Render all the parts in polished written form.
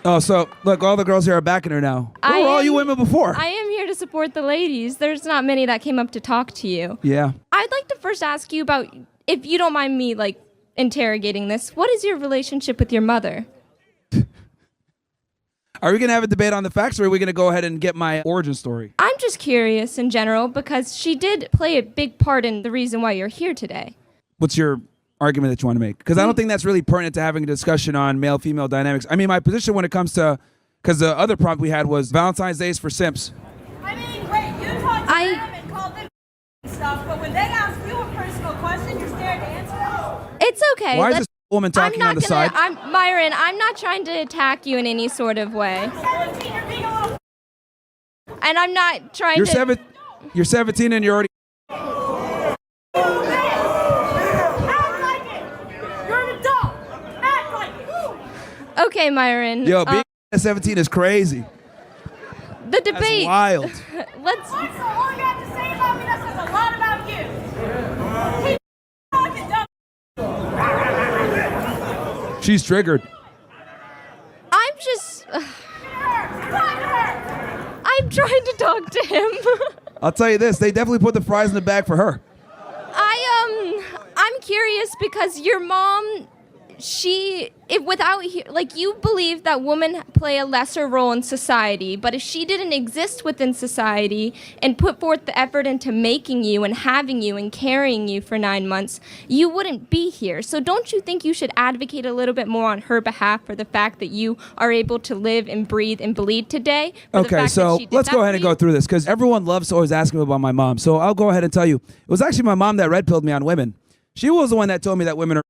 Oh, so look, all the girls here are backing her now. Where were all you women before? I am here to support the ladies. There's not many that came up to talk to you. Yeah. I'd like to first ask you about, if you don't mind me, like, interrogating this, what is your relationship with your mother? Are we going to have a debate on the facts, or are we going to go ahead and get my origin story? I'm just curious in general because she did play a big part in the reason why you're here today. What's your argument that you want to make? Because I don't think that's really pertinent to having a discussion on male-female dynamics. I mean, my position when it comes to, because the other prompt we had was Valentine's Day is for simps. I mean, wait, you talk to them and call them stuff, but when they ask you a personal question, you're scared to answer it? It's okay. Why is this woman talking on the side? Myron, I'm not trying to attack you in any sort of way. 17, you're being a little... And I'm not trying You're to... You're 17 and you're already... Act like it! You're an adult! Act like it! Okay, Myron. Yo, being 17 is crazy. The debate... That's wild. Let's... So all you have to say about me, that says a lot about you. Keep talking dumb. She's triggered. I'm just... I'm trying to talk to him. I'll tell you this, they definitely put the fries in the bag for her. I'm curious because your mom, you believe that women play a lesser role in society, but if she didn't exist within society and put forth the effort into making you and having you and carrying you for 9 months, you wouldn't be here. So don't you think you should advocate a little bit more on her behalf for the fact that you are able to live and breathe and bleed today? Okay, so let's go ahead and go through this because everyone loves to always ask me about my mom. So I'll go ahead and tell you, it was actually my mom that red pilled me on women. She was the one that told me that women are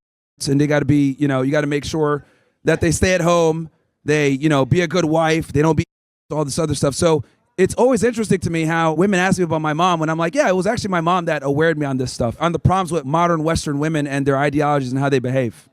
and they got to be, you got to make sure that they stay at home, they, be a good wife, they don't be all this other stuff. So it's always interesting to me how women ask me about my mom when I'm like, yeah, it was actually my mom that awared me on this stuff, on the problems with modern Western women and their ideologies and how they behave.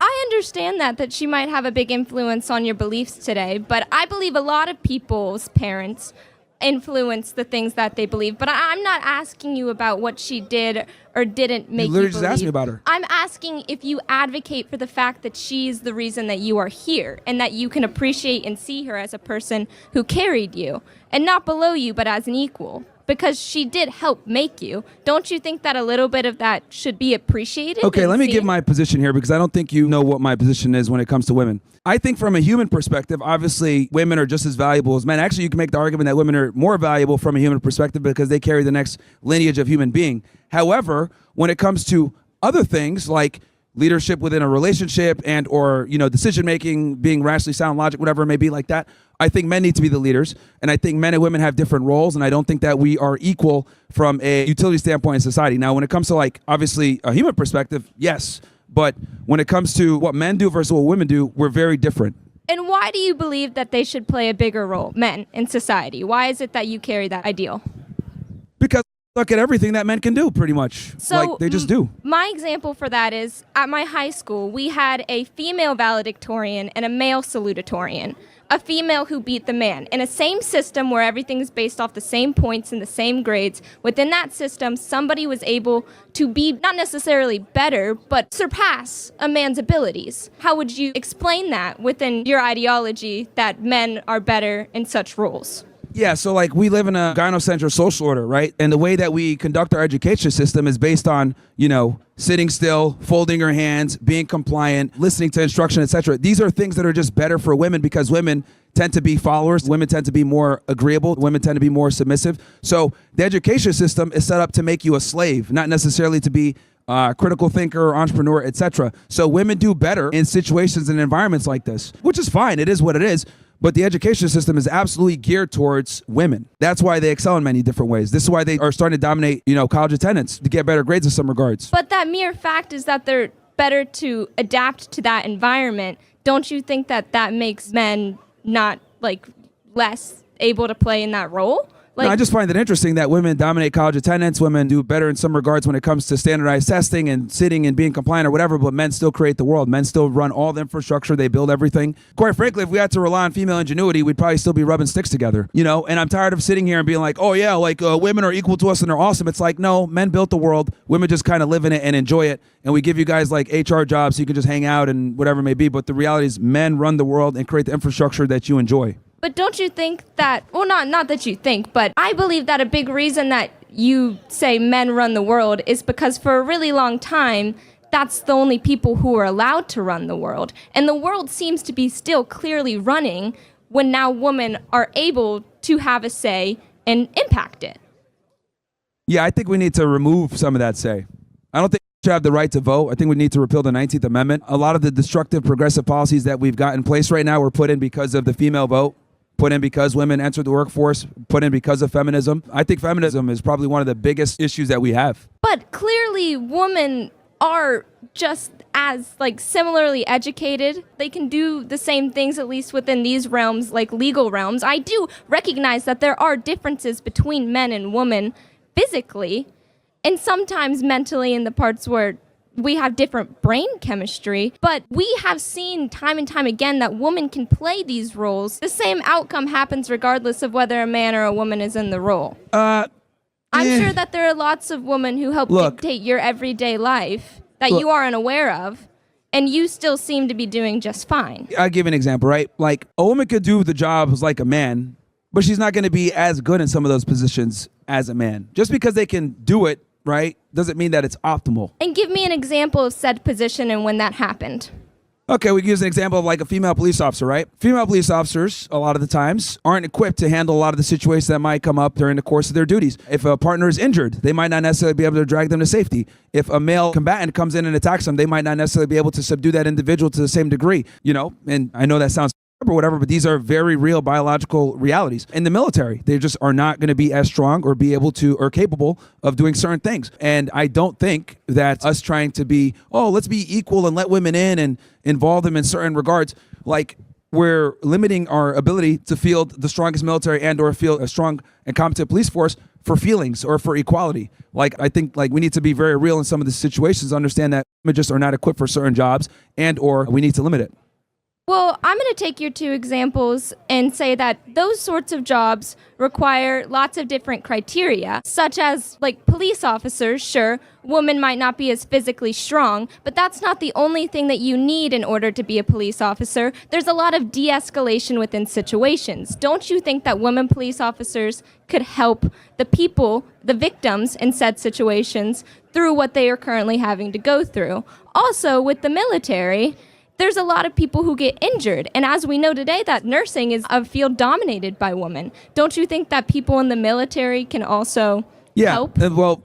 I understand that she might have a big influence on your beliefs today, but I believe a lot of people's parents influence the things that they believe. But I'm not asking you about what she did or didn't make you literally believe. just asked me about her. I'm asking if you advocate for the fact that she's the reason that you are here and that you can appreciate and see her as a person who carried you and not below you but as an equal. Because she did help make you. Don't you think that a little bit of that should be appreciated? Okay, let me give my position here because I don't think you know what my position is when it comes to women. I think from a human perspective, obviously, women are just as valuable as men. Actually, you can make the argument that women are more valuable from a human perspective because they carry the next lineage of human being. However, when it comes to other things like leadership within a relationship and or decision making, being rationally sound, logic, whatever it may be like that, I think men need to be the leaders, and I think men and women have different roles, and I don't think that we are equal from a utility standpoint in society. Now, when it comes to obviously a human perspective, yes, but when it comes to what men do versus what women do, we're very different. And why do you believe that they should play a bigger role, men, in society? Why is it that you carry that ideal? Because look at everything that men can do, pretty much. So they just do. My example for that is at my high school, we had a female valedictorian and a male salutatorian. A female who beat the man. In a same system where everything is based off the same points and the same grades, within that system, somebody was able to be not necessarily better, but surpass a man's abilities. How would you explain that within your ideology that men are better in such roles? Yeah, so we live in a gynocentric social order, right? And the way that we conduct our education system is based on, sitting still, folding your hands, being compliant, listening to instruction, etc. These are things that are just better for women because women tend to be followers, women tend to be more agreeable, women tend to be more submissive. So the education system is set up to make you a slave, not necessarily to be a critical thinker, entrepreneur, etc. So women do better in situations and environments like this, which is fine. It is what it is. But the education system is absolutely geared towards women. That's why they excel in many different ways. This is why they are starting to dominate, college attendance to get better grades in some regards. But that mere fact is that they're better to adapt to that environment. Don't you think that makes men not less able to play in that role? Like, No, I just find it interesting that women dominate college attendance. Women do better in some regards when it comes to standardized testing and sitting and being compliant or whatever, but men still create the world. Men still run all the infrastructure. They build everything. Quite frankly, if we had to rely on female ingenuity, we'd probably still be rubbing sticks together, you know? And I'm tired of sitting here and being like, oh yeah, like women are equal to us and they're awesome. It's like, no, men built the world. Women just kind of live in it and enjoy it. And we give you guys like HR jobs so you can just hang out and whatever it may be. But the reality is men run the world and create the infrastructure that you enjoy. but don't you think that, well, not that you think, but I believe that a big reason that you say men run the world is because for a really long time, that's the only people who are allowed to run the world. And the world seems to be still clearly running when now women are able to have a say and impact it. Yeah, I think we need to remove some of that say. I don't think we should have the right to vote. I think we need to repeal the 19th Amendment. A lot of the destructive progressive policies that we've got in place right now were put in because of the female vote, put in because women entered the workforce, put in because of feminism. I think feminism is probably one of the biggest issues that we have. But clearly women are just as like similarly educated. They can do the same things, at least within these realms, like legal realms. I do recognize that there are differences between men and women physically and sometimes mentally in the parts where we have different brain chemistry, but we have seen time and time again that women can play these roles. The same outcome happens regardless of whether a man or a woman is in the role. I'm sure that there are lots of women who help dictate your everyday life that you are unaware of, and you still seem to be doing just fine. I'll give you an example, right? Like a woman could do the jobs like a man, but she's not going to be as good in some of those positions as a man. Just because they can do it, right, doesn't mean that it's optimal. And give me an example of said position and when that happened. Okay, we can use an example of like a female police officer, right? Female police officers, a lot of the times, aren't equipped to handle a lot of the situations that might come up during the course of their duties. If a partner is injured, they might not necessarily be able to drag them to safety. If a male combatant comes in and attacks them, they might not necessarily be able to subdue that individual to the same degree, you know? And I know that sounds or whatever, but these are very real biological realities. In the military, they just are not going to be as strong or be able to or capable of doing certain things. And I don't think that us trying to be, oh, let's be equal and let women in and involve them in certain regards, like we're limiting our ability to field the strongest military and or field a strong and competent police force for feelings or for equality. Like, I think like we need to be very real in some of the situations, understand that women just are not equipped for certain jobs and or we need to limit it. Well, I'm going to take your two examples and say that those sorts of jobs require lots of different criteria, such as like police officers. Sure, women might not be as physically strong, but that's not the only thing that you need in order to be a police officer. There's a lot of de-escalation within situations. Don't you think that women police officers could help the people, the victims in said situations, through what they are currently having to go through? Also, with the military, there's a lot of people who get injured. And as we know today, that nursing is a field dominated by women. Don't you think that people in the military can also help? Yeah, well,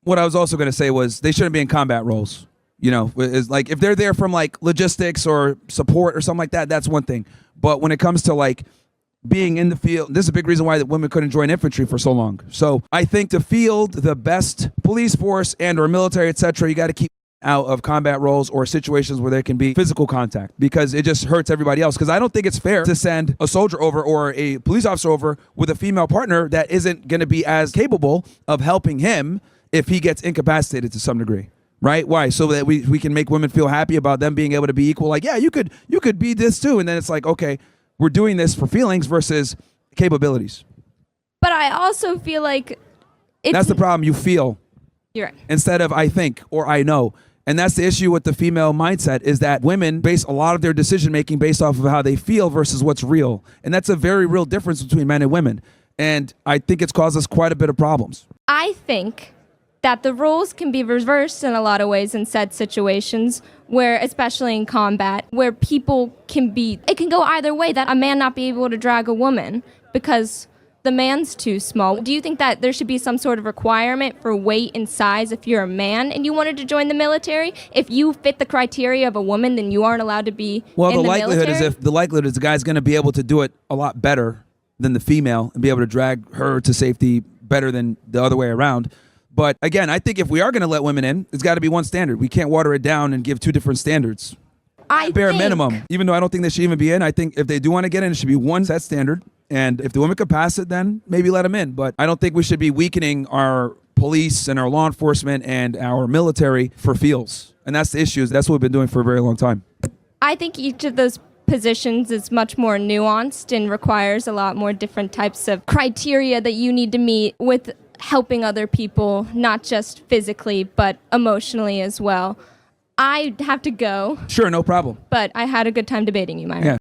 what I was also going to say was they shouldn't be in combat roles. You know, is like if they're there from like logistics or support or something like that, that's one thing. But when it comes to like being in the field, this is a big reason why that women couldn't join infantry for so long. So I think to field the best police force and or military, etc., you got to keep out of combat roles or situations where there can be physical contact because it just hurts everybody else. Because I don't think it's fair to send a soldier over or a police officer over with a female partner that isn't going to be as capable of helping him if he gets incapacitated to some degree. Right? Why? So that we can make women feel happy about them being able to be equal. Like, yeah, you could be this too. And then it's like, okay, we're doing this for feelings versus capabilities. But I also feel like that's the problem. You feel. You're right. Instead of I think or I know. And that's the issue with the female mindset is that women base a lot of their decision making based off of how they feel versus what's real. And that's a very real difference between men and women. And I think it's caused us quite a bit of problems. I think that the roles can be reversed in a lot of ways in said situations where, especially in combat, where people can be, it can go either way, that a man not be able to drag a woman because the man's too small. Do you think that there should be some sort of requirement for weight and size if you're a man and you wanted to join the military? If you fit the criteria of a woman, then you aren't allowed to be well, in the military? the likelihood is the guy's going to be able to do it a lot better than the female and be able to drag her to safety better than the other way around. But again, I think if we are going to let women in, it's got to be one standard. We can't water it down and give two different standards. Bare minimum. Even though I don't think they should even be in, I think if they do want to get in, it should be one set standard. And if the women can pass it, then maybe let them in. But I don't think we should be weakening our police and our law enforcement and our military for feels. And that's the issue. That's what we've been doing for a very long time. I think each of those positions is much more nuanced and requires a lot more different types of criteria that you need to meet with helping other people, not just physically, but emotionally as well. I have to go, Sure, no problem. but I had a good time debating you, Myra. Yeah.